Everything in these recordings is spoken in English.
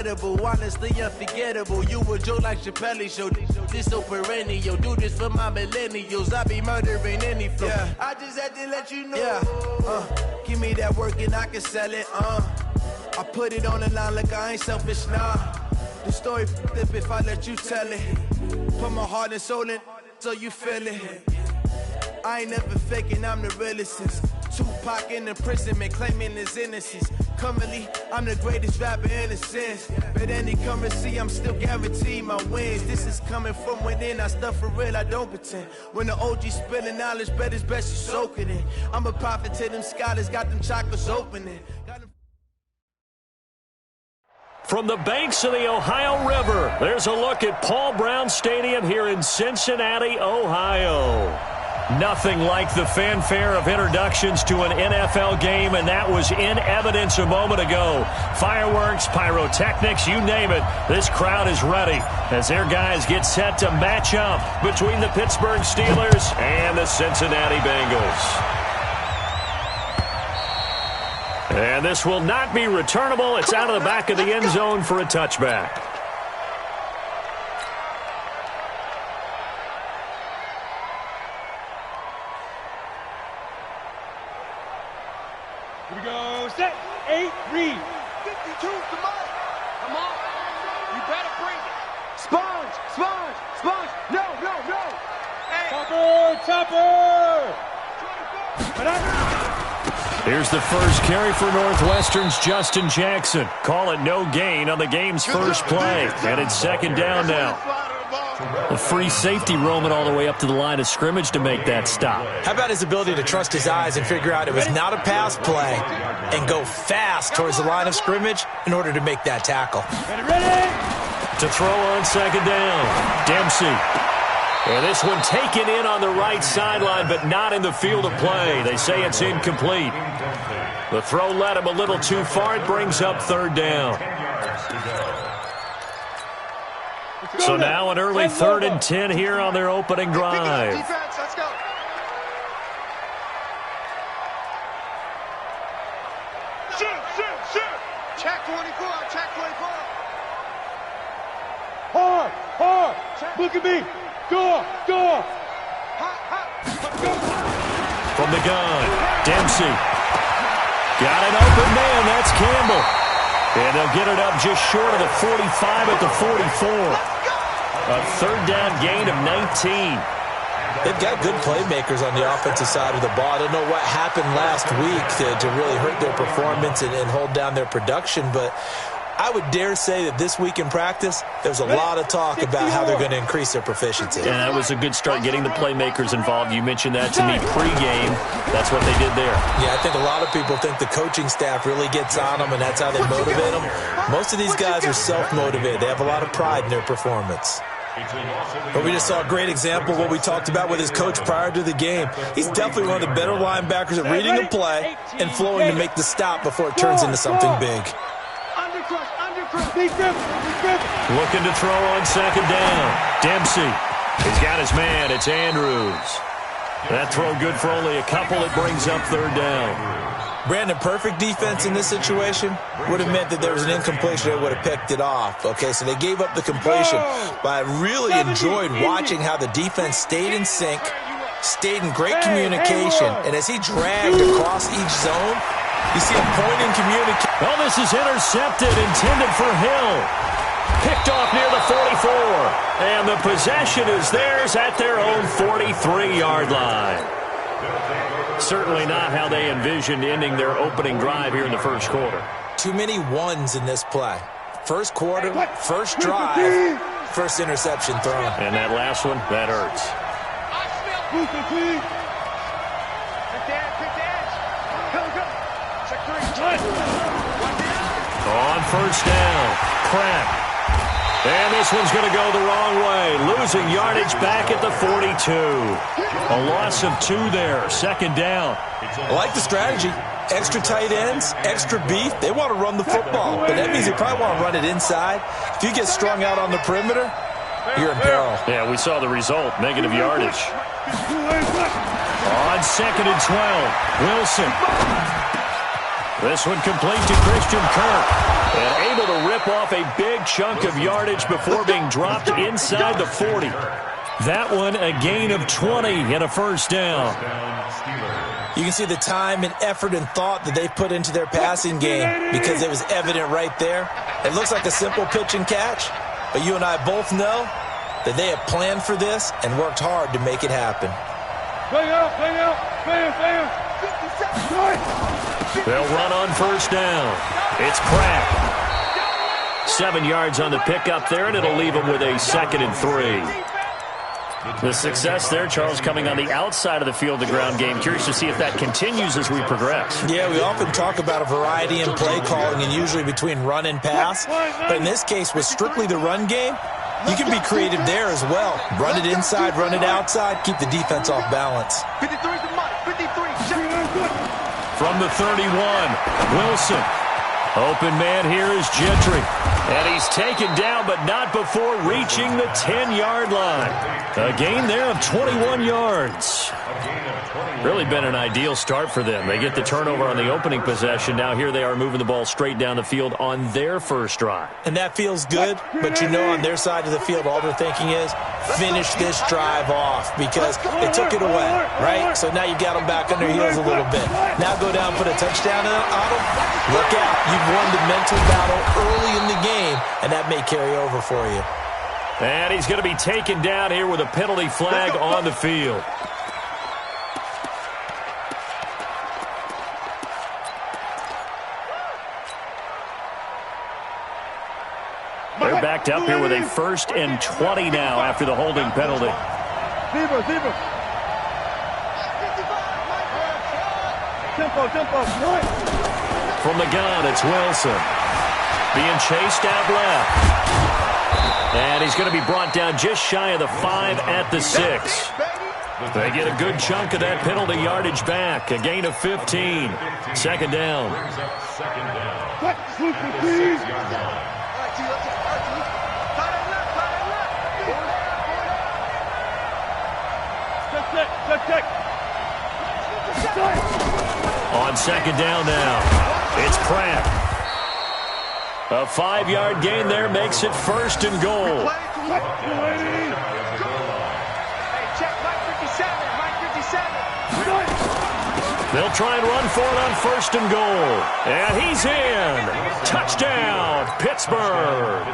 Honestly unforgettable. You a joke like Chappelle Show. This so perennial. Do this for my millennials. I be murdering any flow. Yeah. I just had to let you know. Yeah. Give me that work and I can sell it. I put it on the line like I ain't selfish. Nah. The story flip if I let you tell it. Put my heart and soul in so you feel it. I ain't never faking. I'm the realest since Tupac in imprisonment claiming his innocence. Currently, I'm the greatest rapper in a sense. But any currency, I'm still guaranteed my wins. This is coming from within. I stuff for real, I don't pretend. When the OG spilling knowledge, bet it's best you soak it in. I'm a prophet to them scholars, got them chakras opening. From the banks of the Ohio River, there's a look at Paul Brown Stadium here in Cincinnati, Ohio. Nothing like the fanfare of introductions to an NFL game, and that was in evidence a moment ago. Fireworks, pyrotechnics, you name it. This crowd is ready as their guys get set to match up between the Pittsburgh Steelers and the Cincinnati Bengals. And this will not be returnable. It's out of the back of the end zone for a touchback. Here we go. Set. 8, read. 52, come on. Come on. You better bring it. Sponge. No. Hey. Topper. Here's the first carry for Northwestern's Justin Jackson. Call it no gain on the game's first play. And it's second down now. A free safety roaming all the way up to the line of scrimmage to make that stop. How about his ability to trust his eyes and figure out it was not a pass play and go fast towards the line of scrimmage in order to make that tackle. To throw on second down, Dempsey. And this one taken in on the right sideline, but not in the field of play. They say it's incomplete. The throw led him a little too far. It brings up third down. So now an early 3rd and 10 here on their opening drive. Defense, let's go. Shoot. Check 24. Hard. Look at me. Go. From the gun, Dempsey. Got an open man. That's Campbell. And they'll get it up just short of the 45 at the 44. A third down gain of 19. They've got good playmakers on the offensive side of the ball. I don't know what happened last week to really hurt their performance and hold down their production, but I would dare say that this week in practice, there's a lot of talk about how they're going to increase their proficiency. And that was a good start getting the playmakers involved. You mentioned that to me pregame. That's what they did there. Yeah, I think a lot of people think the coaching staff really gets on them, and that's how they motivate them. Most of these guys are self-motivated. They have a lot of pride in their performance. But we just saw a great example of what we talked about with his coach prior to the game. He's definitely one of the better linebackers at reading a play and flowing to make the stop before it turns into something big. Looking to throw on second down. Dempsey. He's got his man. It's Andrews. That throw good for only a couple. It brings up third down. Brandon, perfect defense in this situation would have meant that there was an incompletion. They would have picked it off. Okay, so they gave up the completion. But I really enjoyed watching how the defense stayed in sync, stayed in great communication, and as he dragged across each zone, you see a point in communication. Well, this is intercepted, intended for Hill. Picked off near the 44. And the possession is theirs at their own 43-yard line. Certainly not how they envisioned ending their opening drive here in the first quarter. Too many ones in this play. First quarter, first drive, first interception thrown. And that last one, that hurts. On first down, Pratt. And this one's going to go the wrong way. Losing yardage back at the 42. A loss of 2 there. Second down. I like the strategy. Extra tight ends, extra beef. They want to run the football, but that means they probably want to run it inside. If you get strung out on the perimeter, you're in peril. Yeah, we saw the result. Negative yardage. On second and 12, Wilson. This one complete to Christian Kirk. And able to rip off a big chunk of yardage before being dropped inside the 40. That one a gain of 20 and a first down. You can see the time and effort and thought that they put into their passing game because it was evident right there. It looks like a simple pitch and catch, but you and I both know that they have planned for this and worked hard to make it happen. Play out, play out, play out, play out. They'll run on first down. It's Pratt. 7 yards on the pickup there, and it'll leave them with a 2nd and 3. The success there, Charles, coming on the outside of the field, the ground game. Curious to see if that continues as we progress. Yeah, we often talk about a variety in play calling and usually between run and pass. But in this case, with strictly the run game, you can be creative there as well. Run it inside, run it outside, keep the defense off balance. 53's the money. 53. From the 31, Wilson. Open man here is Gentry. And he's taken down, but not before reaching the 10-yard line. A gain there of 21 yards. Really been an ideal start for them. They get the turnover on the opening possession. Now here they are moving the ball straight down the field on their first drive. And that feels good, but you know on their side of the field, all they're thinking is finish this drive off because they took it away, right? So now you got them back on their heels a little bit. Now go down, put a touchdown on them. Look out. You've won the mental battle early in the game, and that may carry over for you. And he's going to be taken down here with a penalty flag on the field. They're backed up here with a 1st and 20 now after the holding penalty. Zebra. Tempo. From the gun, it's Wilson. Being chased out left. And he's going to be brought down just shy of the 5 at the 6. They get a good chunk of that penalty yardage back. A gain of 15. 2nd down. Check. On 2nd down now, it's Pratt. A 5-yard gain there makes it 1st and goal. Hey, check Mike 57. They'll try and run for it on 1st and goal. And he's in. Touchdown, Pittsburgh.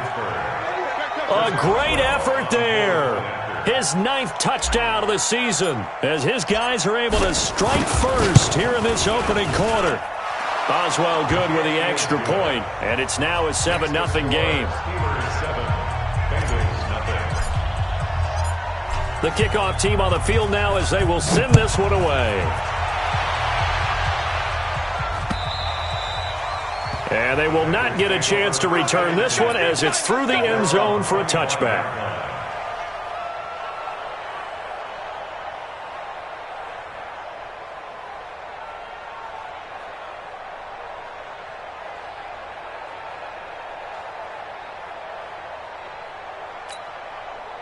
A great effort there. His 9th touchdown of the season as his guys are able to strike first here in this opening quarter. Oswald good with the extra point, and it's now a 7-0 game. The kickoff team on the field now as they will send this one away. And they will not get a chance to return this one as it's through the end zone for a touchback.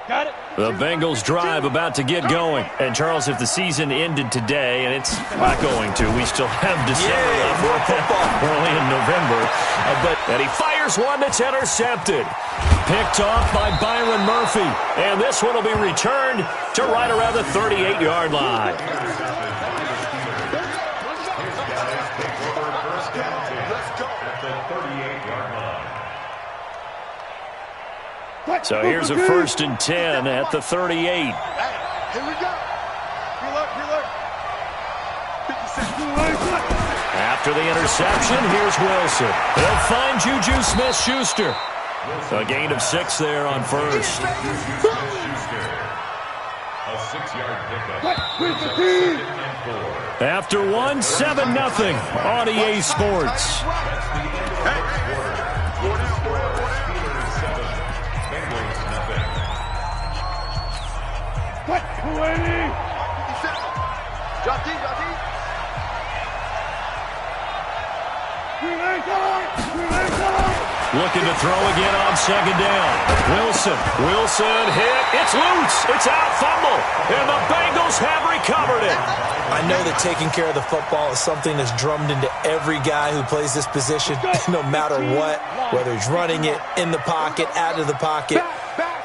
Got it. The Bengals drive about to get going. And, Charles, if the season ended today, and it's not going to, we still have December left, early in November. And he fires one that's intercepted. Picked off by Byron Murphy. And this one will be returned to right around the 38-yard line. So here's a 1st and 10 at the 38. Here we go. After the interception, here's Wilson. They'll find Juju Smith-Schuster. A gain of 6 there on 1st. A 6-yard pickup. After 1, 7-0 on EA Sports. Drop D. Looking to throw again on second down. Wilson hit. It's loose. It's out. Fumble. And the Bengals have recovered it. I know that taking care of the football is something that's drummed into every guy who plays this position, no matter what, whether he's running it, in the pocket, out of the pocket.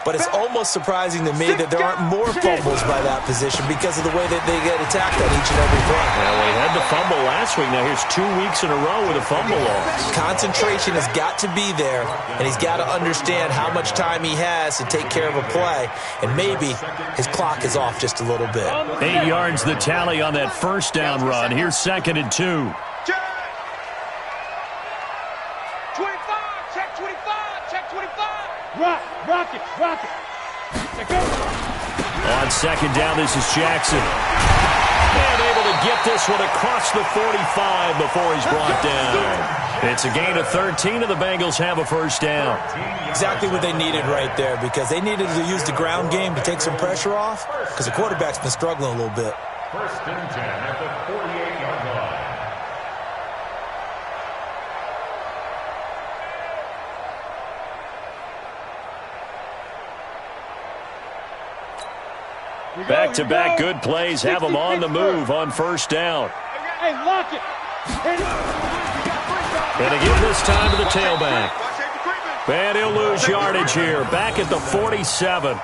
But it's almost surprising to me that there aren't more fumbles by that position because of the way that they get attacked on each and every play. Well, we had the fumble last week. Now here's 2 weeks in a row with a fumble loss. Concentration has got to be there, and he's got to understand how much time he has to take care of a play, and maybe his clock is off just a little bit. 8 yards the tally on that first down run. Here's 2nd and 2. 25, check 25, check 25. Rock it. On second down, this is Jackson. And able to get this one across the 45 before he's brought down. It's a gain of 13, and the Bengals have a first down. Exactly what they needed right there, because they needed to use the ground game to take some pressure off, because the quarterback's been struggling a little bit. 1st and 10 at the 48-yard line. Back-to-back good plays have them on the move on first down. Hey, lock it. And again this time to the tailback. And he'll lose yardage here. Back at the 47.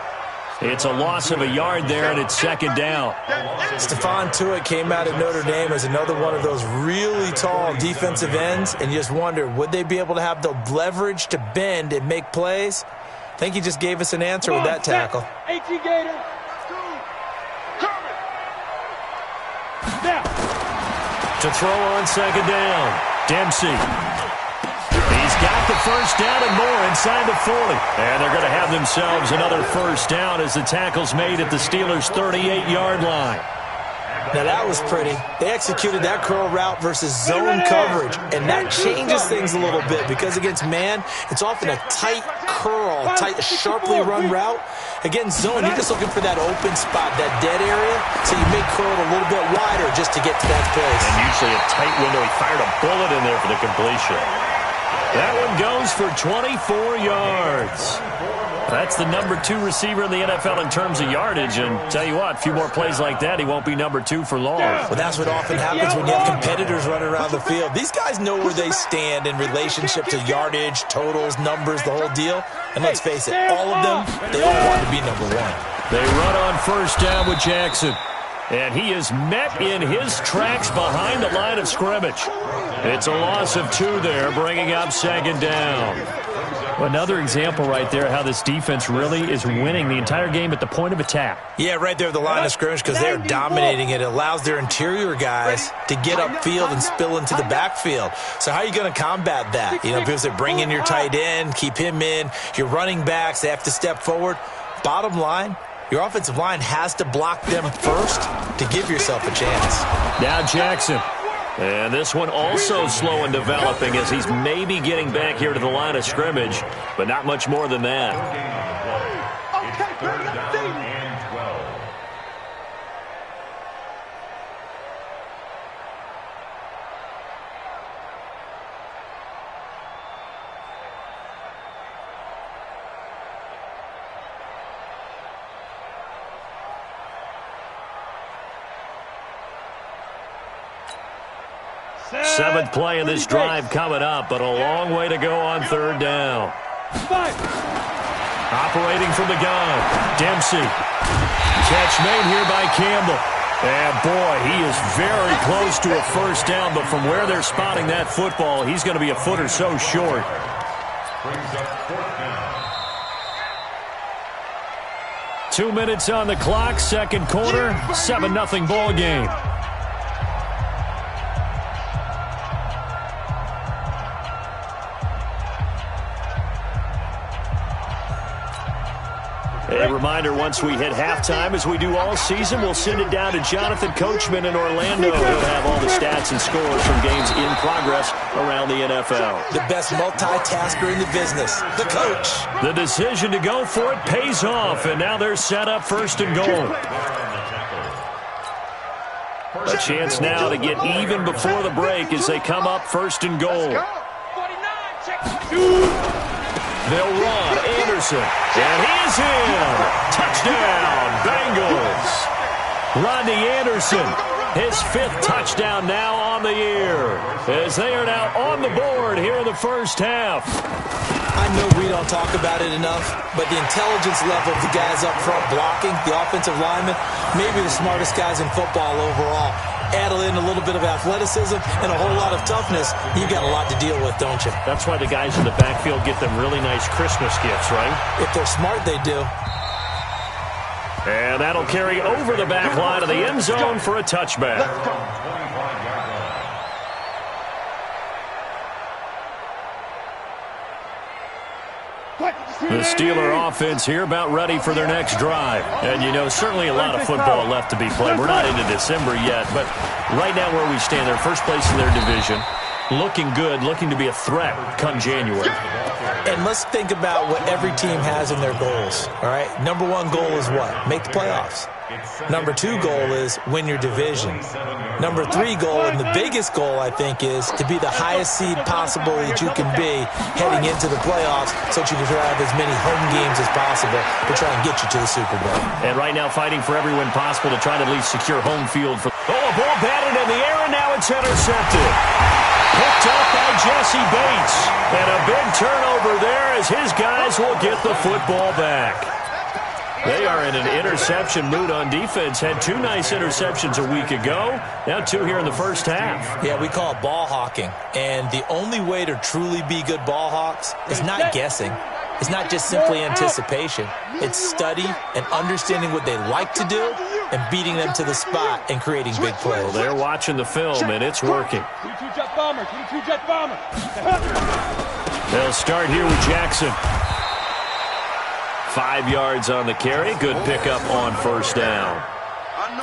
It's a loss of a yard there, and it's 2nd down. Stephon Tuitt came out of Notre Dame as another one of those really tall defensive ends, and you just wonder, would they be able to have the leverage to bend and make plays? I think he just gave us an answer with that tackle. Gator. To throw on second down, Dempsey. He's got the first down and more inside the 40. And they're going to have themselves another first down as the tackle's made at the Steelers' 38-yard line. Now that was pretty. They executed that curl route versus zone coverage, and that changes things a little bit because against man, it's often a tight curl, tight, sharply run route. Against zone, you're just looking for that open spot, that dead area, so you may curl it a little bit wider just to get to that place. And usually a tight window. He fired a bullet in there for the completion. That one goes for 24 yards. That's the number 2 receiver in the NFL in terms of yardage. And tell you what, a few more plays like that, he won't be number 2 for long. Well, that's what often happens when you have competitors running around the field. These guys know where they stand in relationship to yardage, totals, numbers, the whole deal. And let's face it, all of them, they all want to be number 1. They run on first down with Jackson. And he is met in his tracks behind the line of scrimmage. It's a loss of 2 there, bringing up 2nd down. Another example right there how this defense really is winning the entire game at the point of attack. Yeah, right there at the line of scrimmage because they're dominating it. It allows their interior guys to get upfield and spill into the backfield. So how are you going to combat that? You know, because they bring in your tight end, keep him in. Your running backs, they have to step forward. Bottom line, your offensive line has to block them first to give yourself a chance. Now Jackson. And this one also slow in developing as he's maybe getting back here to the line of scrimmage, but not much more than that. It's 3rd down and 12. Seventh play of this drive coming up, but a long way to go on 3rd down. Operating from the gun, Dempsey. Catch made here by Campbell. And, boy, he is very close to a first down, but from where they're spotting that football, he's going to be a foot or so short. Brings up 4th down. 2 minutes on the clock, second quarter, 7-0 ball game. A reminder, once we hit halftime, as we do all season, we'll send it down to Jonathan Coachman in Orlando. He'll have all the stats and scores from games in progress around the NFL. The best multitasker in the business, the coach. The decision to go for it pays off, and now they're set up 1st and goal. A chance now to get even before the break as they come up 1st and goal. 49, check. They'll run. Anderson. And he's in. Touchdown, Bengals. Rodney Anderson, his 5th touchdown now on the year, as they are now on the board here in the first half. I know we don't talk about it enough, but the intelligence level of the guys up front blocking, the offensive linemen, maybe the smartest guys in football overall. Add in a little bit of athleticism and a whole lot of toughness, you've got a lot to deal with, don't you? That's why the guys in the backfield get them really nice Christmas gifts, right? If they're smart, they do. And that'll carry over the back line of the end zone for a touchback. The Steeler offense here about ready for their next drive. And, you know, certainly a lot of football left to be played. We're not into December yet, but right now where we stand, they're first place in their division. Looking good, looking to be a threat come January. And let's think about what every team has in their goals, all right? Number 1 goal is what? Make the playoffs. Number 2 goal is win your division. Number 3 goal, and the biggest goal, I think, is to be the highest seed possible that you can be heading into the playoffs so that you can have as many home games as possible to try and get you to the Super Bowl. And right now fighting for every win possible to try to at least secure home field. A ball batted in the air, and now it's intercepted. Picked up by Jesse Bates. And a big turnover there as his guys will get the football back. They are in an interception mood on defense. Had 2 nice interceptions a week ago. Now 2 here in the first half. Yeah, we call it ball hawking. And the only way to truly be good ball hawks is not guessing. It's not just simply anticipation. It's study and understanding what they like to do and beating them to the spot and creating big plays. Well, they're watching the film, and it's working. 22 jet bomber, 22 jet bomber. They'll start here with Jackson. 5 yards on the carry. Good pickup on first down.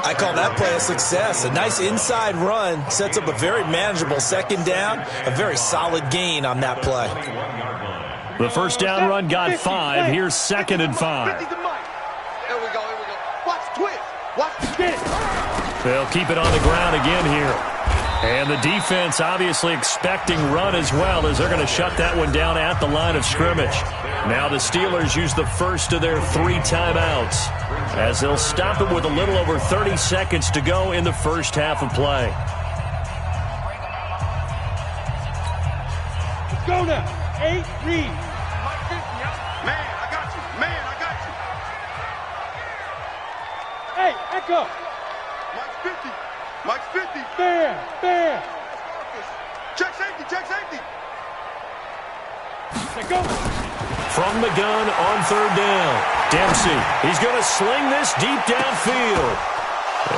I call that play a success. A nice inside run sets up a very manageable second down. A very solid gain on that play. The first down run got 5. Here's 2nd and 5. Here we go. Watch twist. Watch the twist. They'll keep it on the ground again here. And the defense obviously expecting run as well, as they're going to shut that one down at the line of scrimmage. Now the Steelers use the first of their 3 timeouts, as they'll stop it with a little over 30 seconds to go in the first half of play. Let's go now. 8, read. Man, I got you. Hey, echo. Mike's 50. Bear. Check safety. Let's go. From the gun on 3rd down. Dempsey, he's going to sling this deep downfield.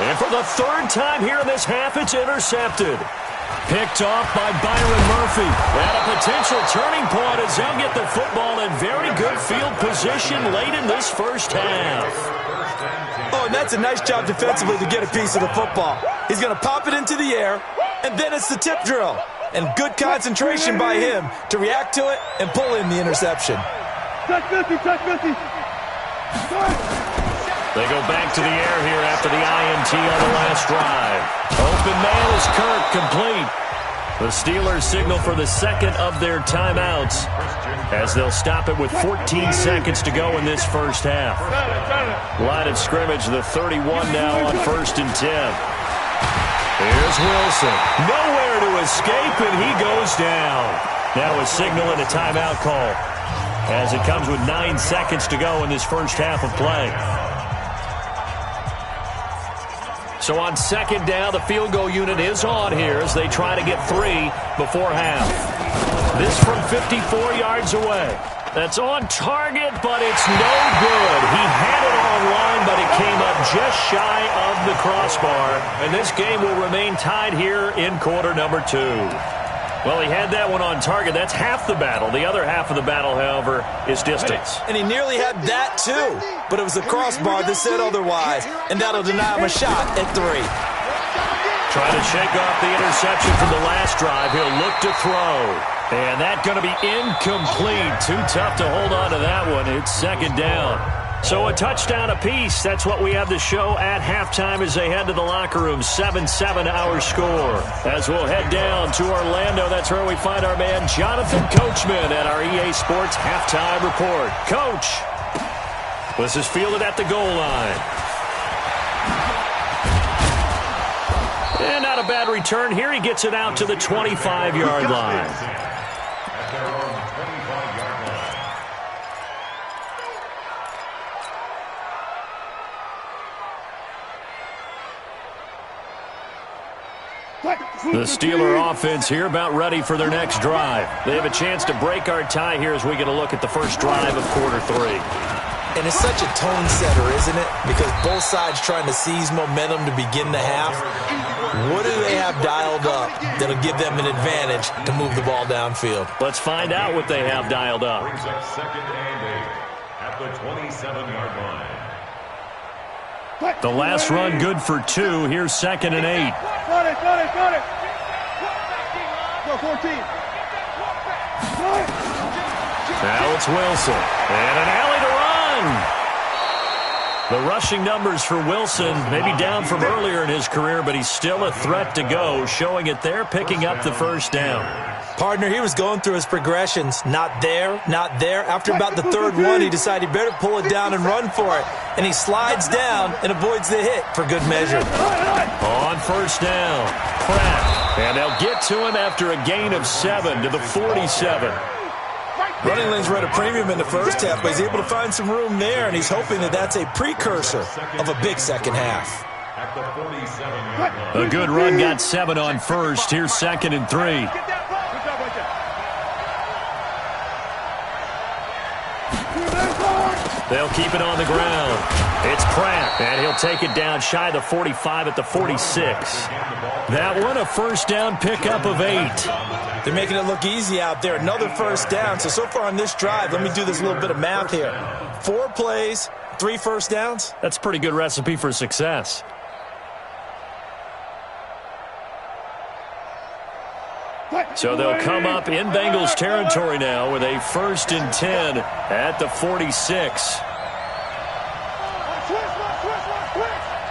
And for the 3rd time here in this half, it's intercepted. Picked off by Byron Murphy. And a potential turning point as they'll get the football in very good field position late in this first half. Oh, and that's a nice job defensively to get a piece of the football. He's going to pop it into the air, and then it's the tip drill. And good concentration by him to react to it and pull in the interception. Touch 50. They go back to the air here after the INT on the last drive. Open man is Kirk, complete. The Steelers signal for the 2nd of their timeouts, as they'll stop it with 14 seconds to go in this first half. Line of scrimmage, the 31 now on 1st and 10. Here's Wilson. Nowhere to escape, and he goes down. Now a signal and a timeout call, as it comes with 9 seconds to go in this first half of play. So on 2nd down, the field goal unit is on here as they try to get 3 before half. This from 54 yards away. That's on target, but it's no good. He had it online, but it came up just shy of the crossbar. And this game will remain tied here in quarter number 2. Well, he had that one on target. That's half the battle. The other half of the battle, however, is distance. And he nearly had that, too. But it was the crossbar that said otherwise. And that'll deny him a shot at 3. Trying to shake off the interception from the last drive. He'll look to throw. And that's going to be incomplete. Too tough to hold on to that one. It's 2nd down. So a touchdown apiece. That's what we have to show at halftime as they head to the locker room. 7-7 our score. As we'll head down to Orlando, that's where we find our man Jonathan Coachman at our EA Sports Halftime Report. Coach, this is fielded at the goal line. And not a bad return here. He gets it out to the 25-yard line. The Steeler offense here about ready for their next drive. They have a chance to break our tie here as we get a look at the first drive of quarter 3. And it's such a tone setter, isn't it? Because both sides trying to seize momentum to begin the half. What do they have dialed up that'll give them an advantage to move the ball downfield? Let's find out what they have dialed up. Brings up 2nd and 8 at the 27-yard line. The last run good for 2. Here's 2nd and 8. Got it. Go 14. Now it's Wilson. And an alley to run. The rushing numbers for Wilson maybe down from earlier in his career, but he's still a threat to go, showing it there, picking up the first down. Partner, he was going through his progressions. Not there, not there. After about the third one, he decided he better pull it down and run for it. And he slides down and avoids the hit for good measure. On first down, Pratt. And they'll get to him after a gain of 7 to the 47. Running lanes were at a premium in the first half, but he's able to find some room there, and he's hoping that that's a precursor of a big second half. At the 47-yard line. A good run got 7 on first. Here's 2nd and 3. They'll keep it on the ground. It's Pratt, and he'll take it down shy of the 45 at the 46. That one, a first down pickup of 8. They're making it look easy out there. Another first down. So far on this drive, let me do this little bit of math here. 4 plays, 3 first downs. That's a pretty good recipe for success. So they'll come up in Bengals territory now with a 1st and 10 at the 46.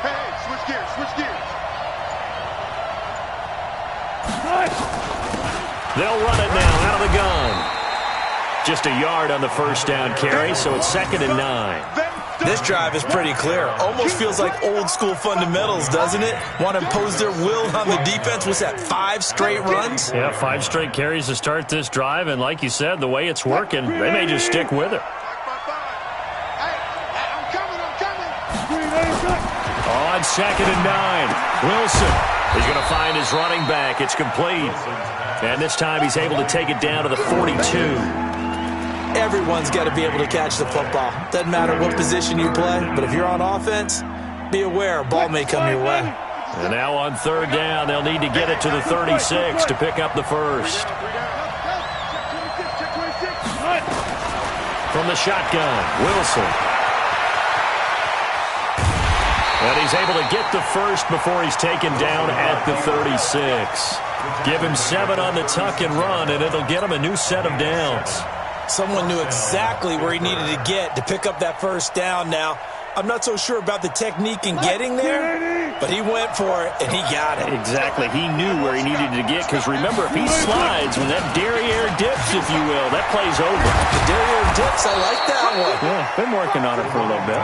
Hey, switch gears. They'll run it now out of the gun. Just a yard on the first down carry, so it's 2nd and 9. This drive is pretty clear. Almost feels like old school fundamentals, doesn't it? Want to impose their will on the defense. What's that, 5 straight runs? Yeah, 5 straight carries to start this drive, and like you said, the way it's working, they may just stick with it. I'm coming. On 2nd and 9, Wilson is going to find his running back. It's complete. And this time he's able to take it down to the 42. Everyone's got to be able to catch the football. Doesn't matter what position you play, but if you're on offense, be aware a ball may come your way. And now on 3rd down, they'll need to get it to the 36 to pick up the first. From the shotgun, Wilson. And he's able to get the first before he's taken down at the 36. Give him 7 on the tuck and run, and it'll get him a new set of downs. Someone knew exactly where he needed to get to pick up that first down now. I'm not so sure about the technique in getting there, but he went for it, and he got it. Exactly. He knew where he needed to get, because remember, if he slides, when that derriere dips, if you will, that play's over. The derriere dips, I like that one. Yeah, been working on it for a little bit.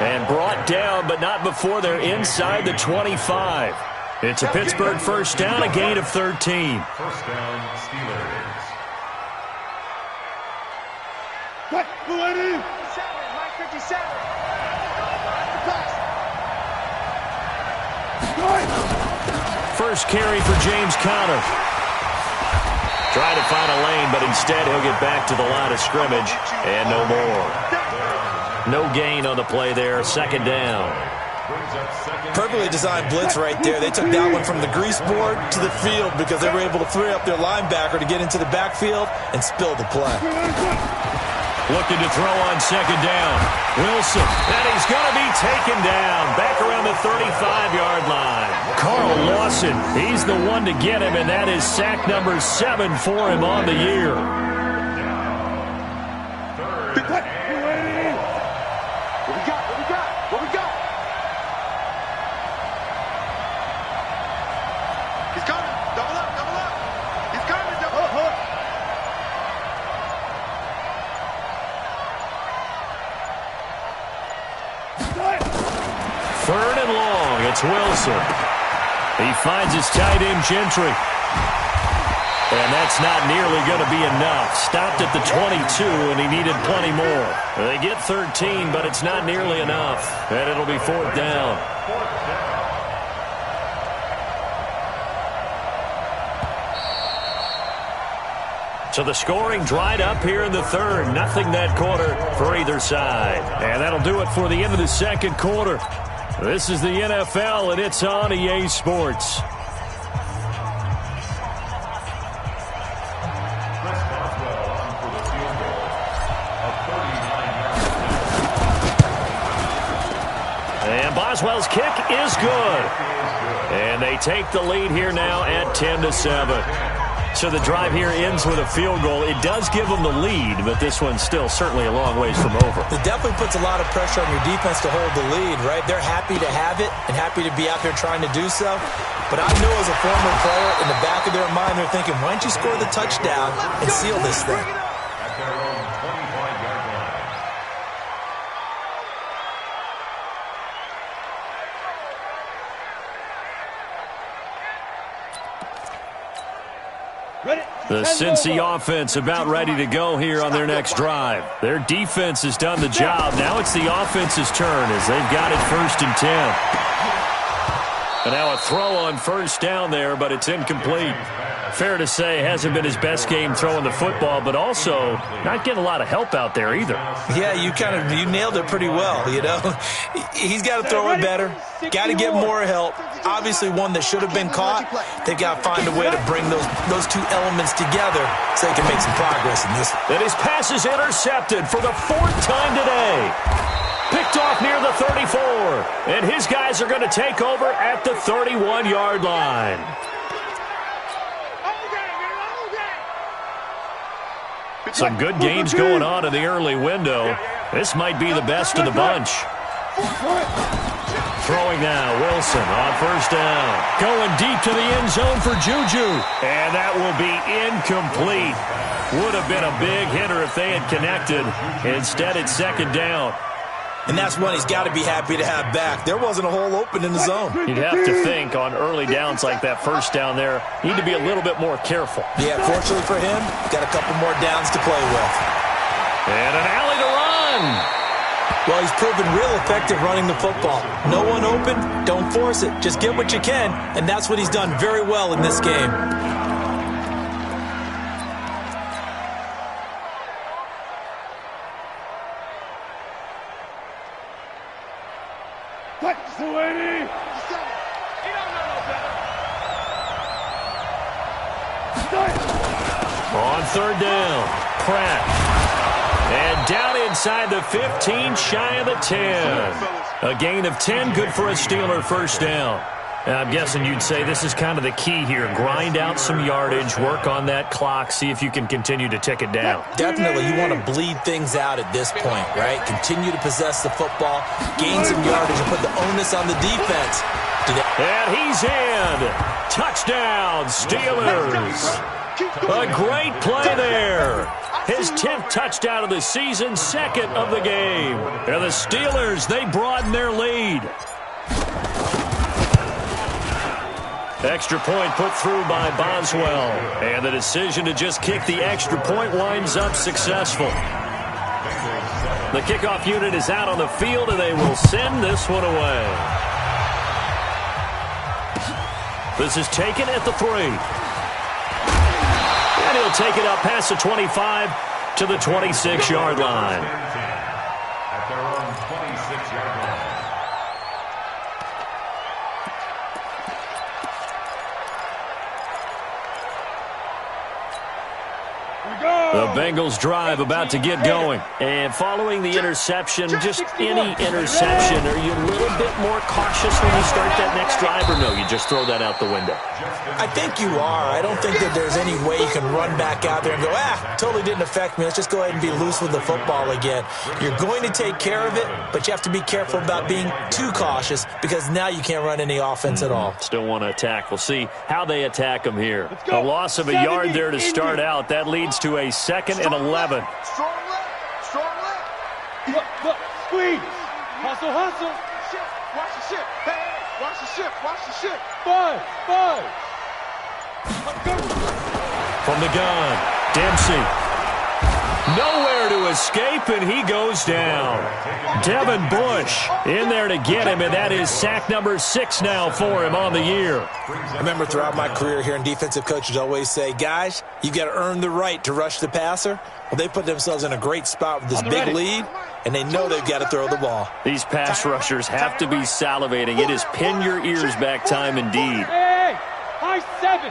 And brought down, but not before they're inside the 25. It's a Pittsburgh first down, a gain of 13. First down, Steelers. What? Mike 57. First carry for James Conner. Trying to find a lane, but instead he'll get back to the line of scrimmage, and no more. No gain on the play there, 2nd down. Perfectly designed blitz right there. They took that one from the grease board to the field because they were able to free up their linebacker to get into the backfield and spill the play. Looking to throw on 2nd down. Wilson, and he's going to be taken down back around the 35-yard line. Carl Lawson, he's the one to get him, and that is sack number 7 for him on the year. 3rd and long. It's Wilson. He finds his tight end, Gentry. And that's not nearly going to be enough. Stopped at the 22, and he needed plenty more. They get 13, but it's not nearly enough. And it'll be 4th down. So the scoring dried up here in the 3rd. Nothing that quarter for either side. And that'll do it for the end of the 2nd quarter. This is the NFL, and it's on EA Sports. And Boswell's kick is good. And they take the lead here now at 10-7. So the drive here ends with a field goal. It does give them the lead, but this one's still certainly a long ways from over. It definitely puts a lot of pressure on your defense to hold the lead, right? They're happy to have it and happy to be out there trying to do so. But I know as a former player, in the back of their mind, they're thinking, why don't you score the touchdown and seal this thing? At their own 25-yard line. The Cincy offense about ready to go here on their next drive. Their defense has done the job. Now it's the offense's turn as they've got it 1st and 10. And now a throw on 1st down there, but it's incomplete. Fair to say, hasn't been his best game throwing the football, but also not getting a lot of help out there either. Yeah, you nailed it pretty well, you know. He's got to throw it better. Got to get more help. Obviously one that should have been caught. They've got to find a way to bring those two elements together so they can make some progress in this. And his pass is intercepted for the 4th time today. Picked off near the 34. And his guys are going to take over at the 31-yard line. Some good games going on in the early window. This might be the best of the bunch. Throwing now, Wilson on 1st down. Going deep to the end zone for Juju. And that will be incomplete. Would have been a big hitter if they had connected. Instead, it's 2nd down. And that's one he's got to be happy to have back. There wasn't a hole open in the zone. You'd have to think on early downs like that 1st down there, need to be a little bit more careful. Yeah, fortunately for him, got a couple more downs to play with. And an alley to run. Well, he's proven real effective running the football. No one open, don't force it. Just get what you can, and that's what he's done very well in this game. On 3rd down, Pratt. And down inside the 15, shy of the 10. A gain of 10, good for a Steeler 1st down. Now, I'm guessing you'd say this is kind of the key here. Grind out some yardage, work on that clock, see if you can continue to tick it down. Definitely, you want to bleed things out at this point, right? Continue to possess the football, gain some yardage, and put the onus on the defense. And he's in. Touchdown, Steelers. A great play there. His 10th touchdown of the season, 2nd of the game. And the Steelers, they broaden their lead. Extra point put through by Boswell. And the decision to just kick the extra point winds up successful. The kickoff unit is out on the field, and they will send this one away. This is taken at the 3. And he'll take it up past the 25 to the 26-yard line. At their own 26-yard line. The Bengals drive about to get going. And following the interception, just any interception, are you a little bit more cautious when you start that next drive, or no, you just throw that out the window? I think you are. I don't think that there's any way you can run back out there and go, totally didn't affect me. Let's just go ahead and be loose with the football again. You're going to take care of it, but you have to be careful about being too cautious because now you can't run any offense at all. Still want to attack. We'll see how they attack them here. A loss of a yard there to start out. That leads to a 2nd and 11. Strong left. Look, squeeze. Hustle. Watch the ship. Hey, hey, watch the ship. Watch the ship. 5. From the gun, Dempsey. Nowhere to escape, and he goes down. Devin Bush in there to get him, and that is sack number 6 now for him on the year. I remember throughout my career hearing defensive coaches always say, guys, you've got to earn the right to rush the passer. Well, they put themselves in a great spot with this big lead, and they know they've got to throw the ball. These pass rushers have to be salivating. It is pin your ears back time indeed. Hey, high 7.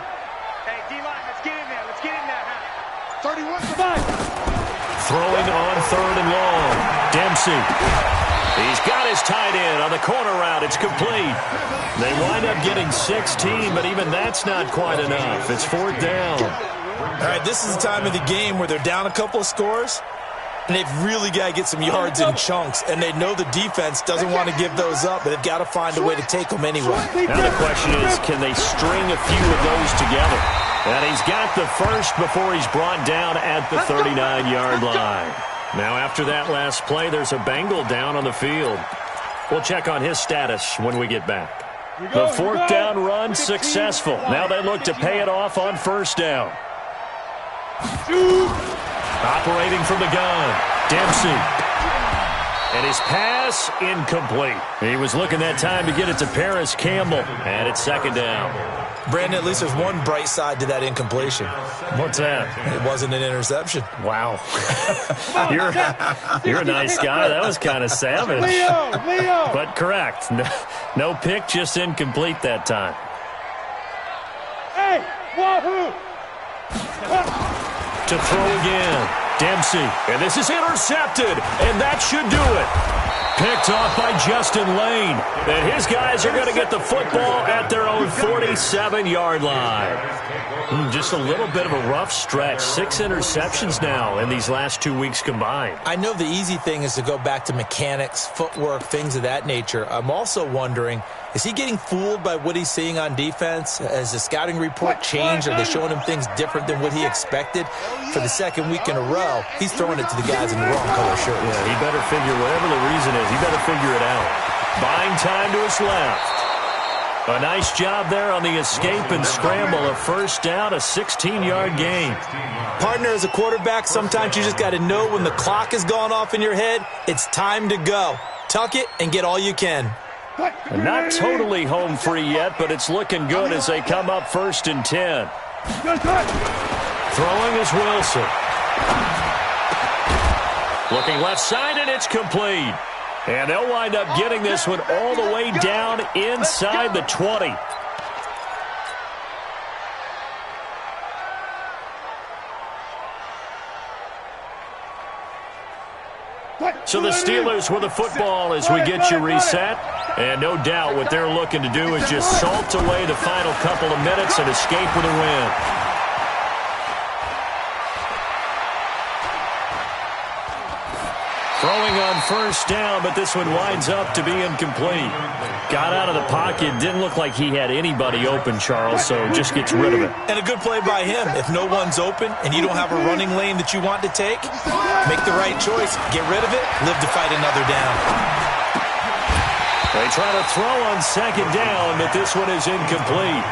Hey, D-line, let's get in there. Let's get in there, huh? 31 to 5. Throwing on 3rd and long. Dempsey. He's got his tight end on the corner route. It's complete. They wind up getting 16, but even that's not quite enough. It's 4th down. All right, this is the time of the game where they're down a couple of scores, and they've really got to get some yards in chunks, and they know the defense doesn't want to give those up, but they've got to find a way to take them anyway. Now the question is, can they string a few of those together? And he's got the first before he's brought down at the 39-yard line. Now after that last play, there's a Bengal down on the field. We'll check on his status when we get back. The 4th down run successful. Now they look to pay it off on 1st down. Operating from the gun, Dempsey. And his pass incomplete. He was looking that time to get it to Paris Campbell. And it's 2nd down. Brandon, at least there's one bright side to that incompletion. What's that? It wasn't an interception. Wow. You're a nice guy. That was kind of savage. Leo. But correct. No pick, just incomplete that time. Hey, wahoo. To throw again, Dempsey. And this is intercepted, and that should do it. Picked off by Justin Lane. And his guys are going to get the football at their own 47-yard line. Just a little bit of a rough stretch. 6 interceptions now in these last 2 weeks combined. I know the easy thing is to go back to mechanics, footwork, things of that nature. I'm also wondering, is he getting fooled by what he's seeing on defense? Has the scouting report changed? Are they showing him things different than what he expected? For the 2nd week in a row, he's throwing it to the guys in the wrong color shirts. Yeah, he better figure, whatever the reason is, he better figure it out. Buying time to his left. A nice job there on the escape and scramble. A 1st down, a 16-yard gain. Partner, as a quarterback, sometimes you just got to know when the clock has gone off in your head, it's time to go. Tuck it and get all you can. Not totally home free yet, but it's looking good as they come up 1st and 10. Throwing is Wilson. Looking left side, and it's complete. And they'll wind up getting this one all the way down inside the 20. So the Steelers with the football as we get you reset. And no doubt what they're looking to do is just salt away the final couple of minutes and escape with a win. Throwing on 1st down, but this one winds up to be incomplete. Got out of the pocket. Didn't look like he had anybody open, Charles, so just gets rid of it. And a good play by him. If no one's open and you don't have a running lane that you want to take, make the right choice. Get rid of it. Live to fight another down. They try to throw on 2nd down, but this one is incomplete.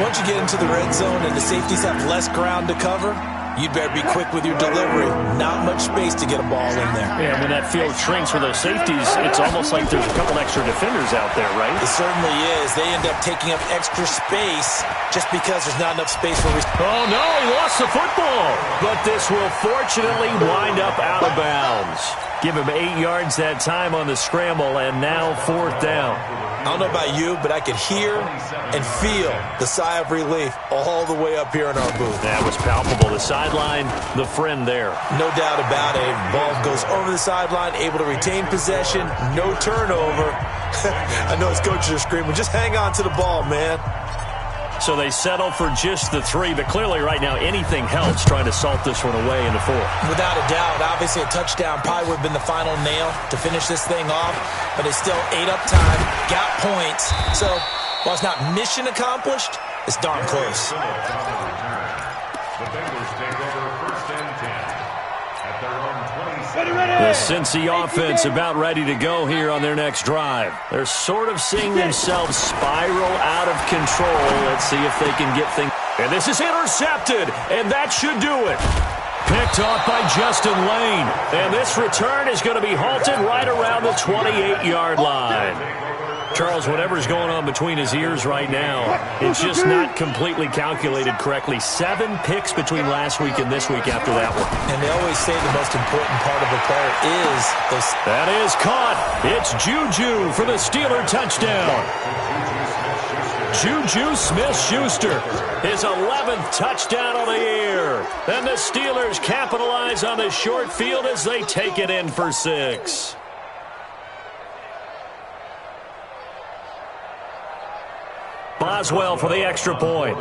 Once you get into the red zone and the safeties have less ground to cover, you'd better be quick with your delivery. Not much space to get a ball in there. Yeah, when that field shrinks for those safeties, it's almost like there's a couple extra defenders out there, right? It certainly is. They end up taking up extra space just because there's not enough space for... Oh, no, he lost the football. But this will fortunately wind up out of bounds. Give him 8 yards that time on the scramble, and now 4th down. I don't know about you, but I could hear and feel the sigh of relief all the way up here in our booth. That was palpable. The sideline, the friend there. No doubt about it. Ball goes over the sideline, able to retain possession, no turnover. I know his coaches are screaming, just hang on to the ball, man. So they settle for just the 3, but clearly right now anything helps trying to salt this one away in the 4th. Without a doubt, obviously a touchdown probably would have been the final nail to finish this thing off, but it's still 8 up time, got points. So while it's not mission accomplished, it's darn close. The Bengals take over 1st and 10 at their own The Cincy offense about ready to go here on their next drive. They're sort of seeing themselves spiral out of control. Let's see if they can get things. And this is intercepted, and that should do it. Picked off by Justin Lane. And this return is going to be halted right around the 28-yard line. Charles, whatever's going on between his ears right now, it's just not completely calculated correctly. 7 picks between last week and this week after that one. And they always say the most important part of a player is those. That is caught. It's Juju for the Steeler touchdown. Juju Smith-Schuster, his 11th touchdown of the year. And the Steelers capitalize on the short field as they take it in for 6. Boswell for the extra point.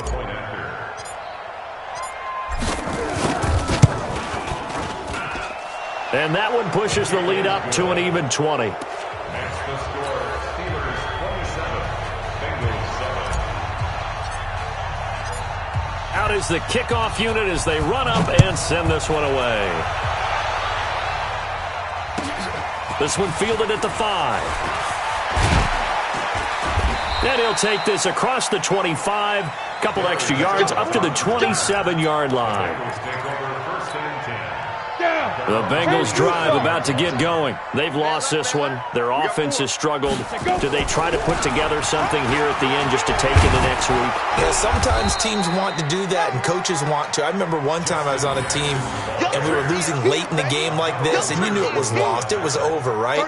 And that one pushes the lead up to an even 20. Out is the kickoff unit as they run up and send this one away. This one fielded at the 5. And he'll take this across the 25, couple extra yards up to the 27-yard line. The Bengals drive about to get going. They've lost this one. Their offense has struggled. Do they try to put together something here at the end just to take into next week? Yeah, sometimes teams want to do that and coaches want to. I remember one time I was on a team and we were losing late in the game like this, and you knew it was lost. It was over, right?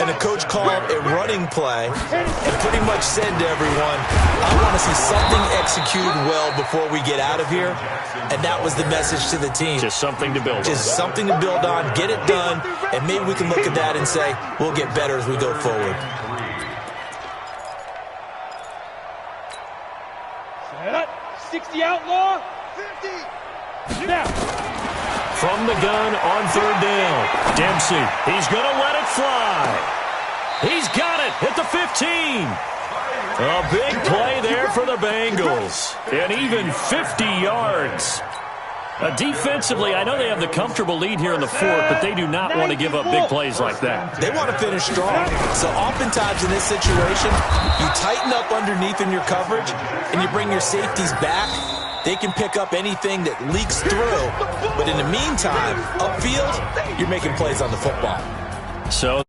And the coach called a running play and pretty much said to everyone, I want to see something executed well before we get out of here. And that was the message to the team. Just something to build on. Just something to build on, get it done, and maybe we can look at that and say, we'll get better as we go forward. Set up. 60 outlaw. 50. Now. From the gun on 3rd down. Dempsey, he's going to let it fly. He's got it at the 15. A big play there for the Bengals. And even 50 yards. Defensively, I know they have the comfortable lead here in the 4th, but they do not want to give up big plays like that. They want to finish strong. So oftentimes in this situation, you tighten up underneath in your coverage, and you bring your safeties back. They can pick up anything that leaks through. But in the meantime, upfield, you're making plays on the football. So